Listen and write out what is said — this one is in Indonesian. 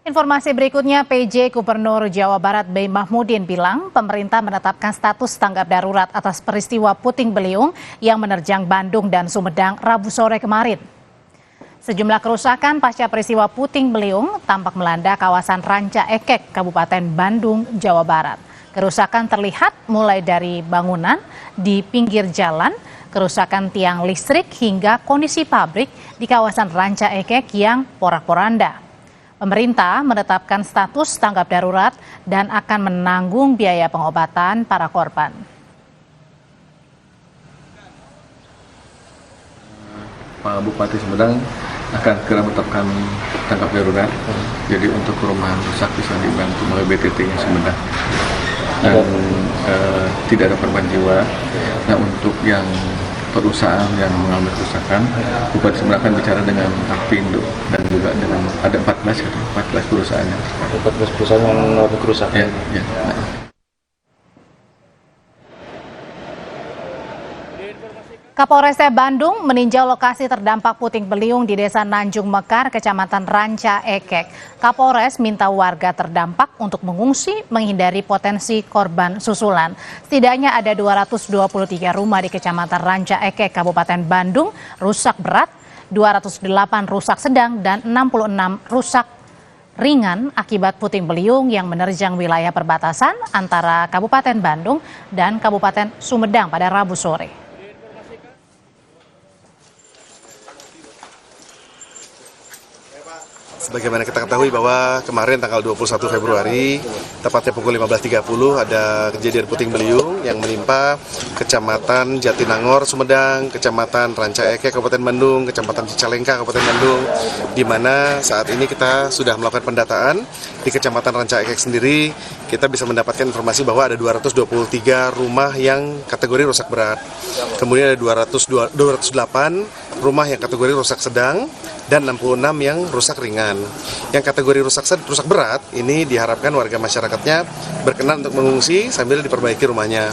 Informasi berikutnya, PJ Gubernur Jawa Barat B. Mahmudin bilang pemerintah menetapkan status tanggap darurat atas peristiwa puting beliung yang menerjang Bandung dan Sumedang Rabu sore kemarin. Sejumlah kerusakan pasca peristiwa puting beliung tampak melanda kawasan Ranca Ekek, Kabupaten Bandung, Jawa Barat. Kerusakan terlihat mulai dari bangunan di pinggir jalan, kerusakan tiang listrik hingga kondisi pabrik di kawasan Ranca Ekek yang porak-poranda. Pemerintah menetapkan status tanggap darurat dan akan menanggung biaya pengobatan para korban. Pak Bupati Sumedang akan segera menetapkan tanggap darurat. Jadi untuk perumahan rusak bisa dibantu oleh BTT-nya Sumedang. Dan tidak ada korban jiwa. Nah, untuk yang perusahaan yang mengalami kerusakan, Bupati Sumedang akan bicara dengan Apindo dan juga dengan ada 14 perusahaan. 14 perusahaan yang mengalami kerusakan. Ya. Kapolres Bandung meninjau lokasi terdampak puting beliung di Desa Nanjung Mekar, Kecamatan Ranca Ekek. Kapolres minta warga terdampak untuk mengungsi menghindari potensi korban susulan. Setidaknya ada 223 rumah di Kecamatan Ranca Ekek, Kabupaten Bandung rusak berat, 208 rusak sedang, dan 66 rusak ringan akibat puting beliung yang menerjang wilayah perbatasan antara Kabupaten Bandung dan Kabupaten Sumedang pada Rabu sore. Sebagaimana kita ketahui bahwa kemarin tanggal 21 Februari, tepatnya pukul 15.30 ada kejadian puting beliung yang menimpa Kecamatan Jatinangor, Sumedang, Kecamatan Ranca Ekek, Kabupaten Bandung, Kecamatan Cicalengka, Kabupaten Bandung, di mana saat ini kita sudah melakukan pendataan di Kecamatan Ranca Ekek sendiri. Kita bisa mendapatkan informasi bahwa ada 223 rumah yang kategori rusak berat. Kemudian ada 208 rumah yang kategori rusak sedang dan 66 yang rusak ringan. Yang kategori rusak berat ini diharapkan warga masyarakatnya berkenan untuk mengungsi sambil diperbaiki rumahnya.